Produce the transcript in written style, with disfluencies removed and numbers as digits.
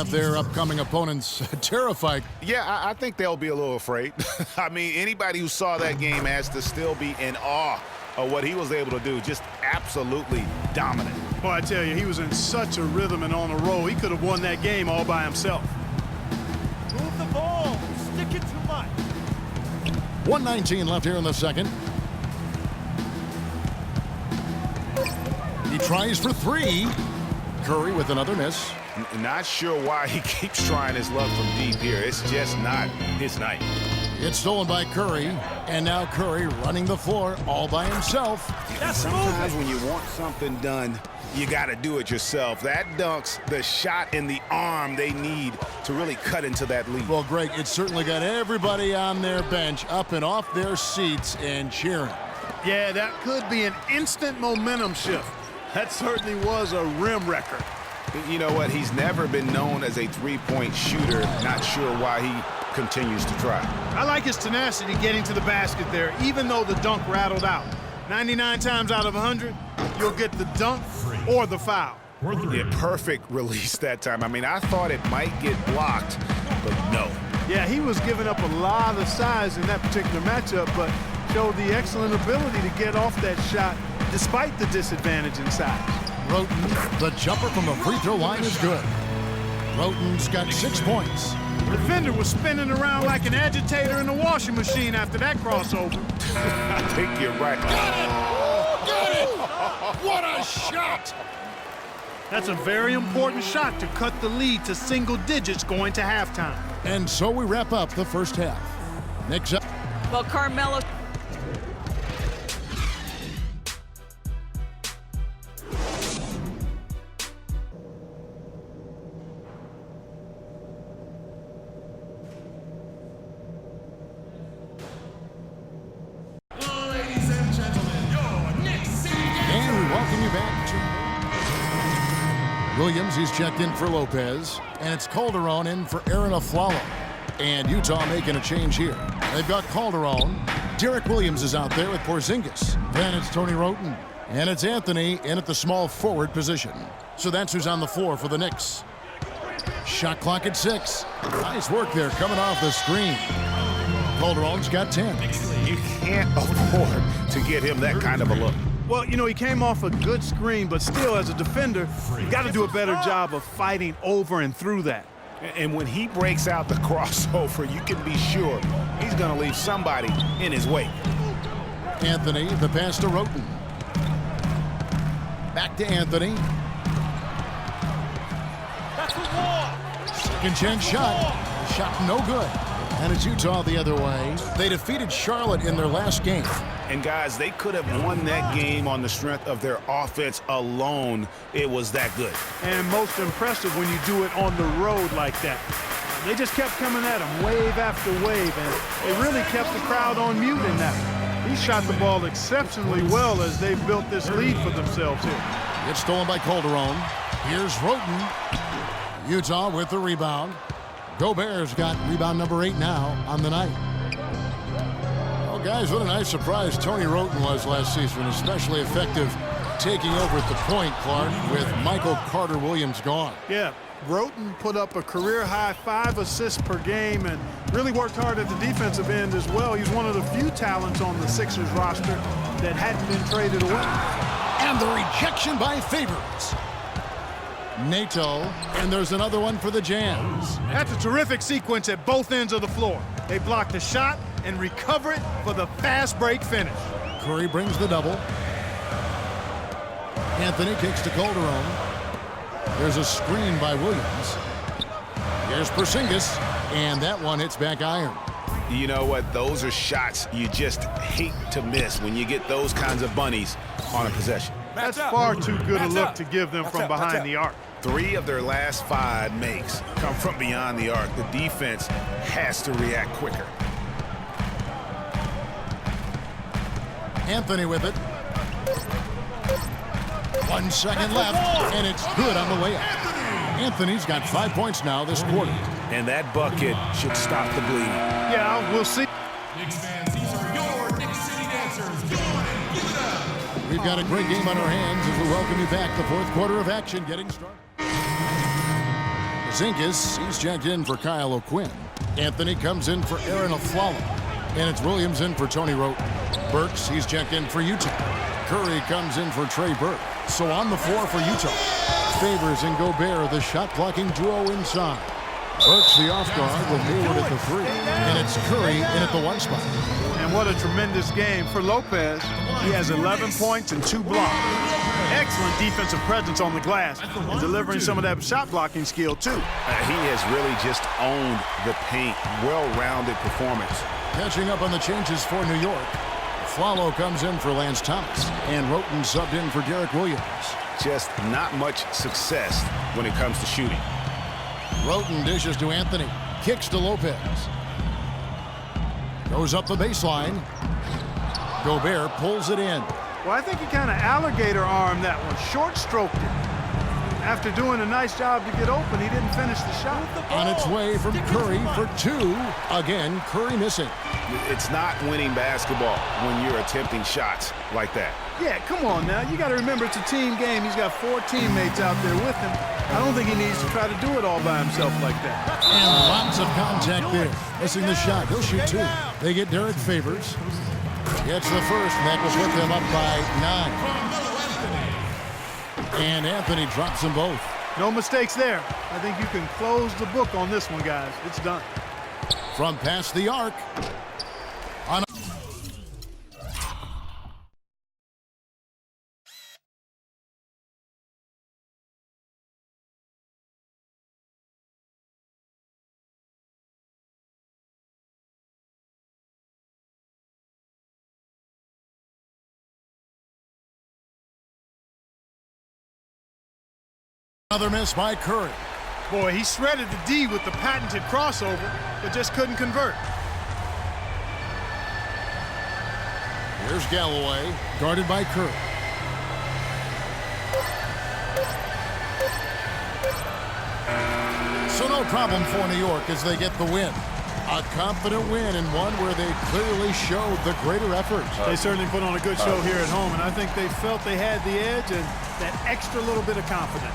Their upcoming opponents terrified. Yeah, I think they'll be a little afraid. I mean, anybody who saw that game has to still be in awe of what he was able to do. Just absolutely dominant. Boy, I tell you, he was in such a rhythm and on a roll. He could have won that game all by himself. Move the ball. Stick it too much. 1:19 left here in the second. He tries for three. Curry with another miss. Not sure why he keeps trying his luck from deep here. It's just not his night. It's stolen by Curry, and now Curry running the floor all by himself. Sometimes when you want something done, you got to do it yourself. That dunks the shot in the arm they need to really cut into that lead. Well, Greg, it certainly got everybody on their bench up and off their seats and cheering. Yeah, that could be an instant momentum shift. That certainly was a rim record. You know what? He's never been known as a three-point shooter. Not sure why he continues to try. I like his tenacity getting to the basket there, even though the dunk rattled out. 99 times out of 100, you'll get the dunk or the foul. Yeah, perfect release that time. I mean, I thought it might get blocked, but no. Yeah, he was giving up a lot of size in that particular matchup, but showed the excellent ability to get off that shot despite the disadvantage in size. Roten, the jumper from the free throw line is good. Roten's got 6 points. The defender was spinning around like an agitator in a washing machine after that crossover. I think you're right. Got it! Got it! What a shot! That's a very important shot to cut the lead to single digits going to halftime. And so we wrap up the first half. Next up. Well, Carmelo. Williams, he's checked in for Lopez, and it's Calderon in for Aaron Aflalo. And Utah making a change here. They've got Calderon. Derek Williams is out there with Porzingis. Then it's Tony Roten, and it's Anthony in at the small forward position. So that's who's on the floor for the Knicks. Shot clock at 6. Nice work there coming off the screen. Calderon's got 10. You can't afford to get him that kind of a look. Well, you know, he came off a good screen, but still, as a defender, you got to do a better job of fighting over and through that. And when he breaks out the crossover, you can be sure he's going to leave somebody in his wake. Anthony, the pass to Roten. Back to Anthony. That's a wall. Second chance shot. Shot no good. And it's Utah the other way. They defeated Charlotte in their last game. And guys, they could have won that game on the strength of their offense alone. It was that good. And most impressive when you do it on the road like that. They just kept coming at him wave after wave, and they really kept the crowd on mute in that. He shot the ball exceptionally well as they built this lead for themselves here. It's stolen by Calderon. Here's Roten. Utah with the rebound. Gobert's got rebound number 8 now on the night. Oh, guys, what a nice surprise Tony Roten was last season, especially effective taking over at the point, Clark, with Michael Carter-Williams gone. Yeah, Roten put up a career-high 5 assists per game and really worked hard at the defensive end as well. He's one of the few talents on the Sixers roster that hadn't been traded away. And the rejection by Favors. Nato, and there's another one for the Jams. That's a terrific sequence at both ends of the floor. They block the shot and recover it for the fast break finish. Curry brings the double. Anthony kicks to Calderon. There's a screen by Williams. Here's Porzingis, and that one hits back iron. You know what? Those are shots you just hate to miss when you get those kinds of bunnies on a possession. That's far too good a look to give them from behind the arc. 3 of their last 5 makes come from beyond the arc. The defense has to react quicker. Anthony with it. 1 second left, and it's good on the way up. Anthony's got 5 points now this quarter. And that bucket should stop the bleeding. Yeah, we'll see. Knicks fans, these are your Knicks City dancers. Go on and give it up. We've got a great game on our hands as we welcome you back. The fourth quarter of action getting started. The Porzingis, he's checked in for Kyle O'Quinn. Anthony comes in for Aaron Aflalo. And it's Williams in for Tony Wroten. Burks, he's checked in for Utah. Curry comes in for Trey Burke. So on the floor for Utah, Favors and Gobert, the shot-blocking duo inside. Burks the off guard with Hayward at the 3. And it's Curry in at the 1 spot. And what a tremendous game for Lopez. He has 11 points and 2 blocks. Excellent defensive presence on the glass and delivering some of that shot blocking skill too. He has really just owned the paint. Well-rounded performance. Catching up on the changes for New York. Flalo comes in for Lance Thomas. And Roten subbed in for Derek Williams. Just not much success when it comes to shooting. Roten dishes to Anthony. Kicks to Lopez. Goes up the baseline. Gobert pulls it in. Well, I think he kind of alligator armed that one, short stroked it. After doing a nice job to get open, he didn't finish the shot. On its way from Curry for 2. Again, Curry missing. It's not winning basketball when you're attempting shots like that. Yeah, come on now. You got to remember it's a team game. He's got 4 teammates out there with him. I don't think he needs to try to do it all by himself like that. And lots of contact there. Missing the shot. He'll shoot 2. They get Derek Favors. Gets the first, and that will put them up by 9. And Anthony drops them both. No mistakes there. I think you can close the book on this one, guys. It's done. From past the arc. On another miss by Curry. Boy, he shredded the D with the patented crossover, but just couldn't convert. Here's Galloway, guarded by Curry. So no problem for New York as they get the win. A confident win and one where they clearly showed the greater effort. They certainly put on a good show here at home, and I think they felt they had the edge and that extra little bit of confidence.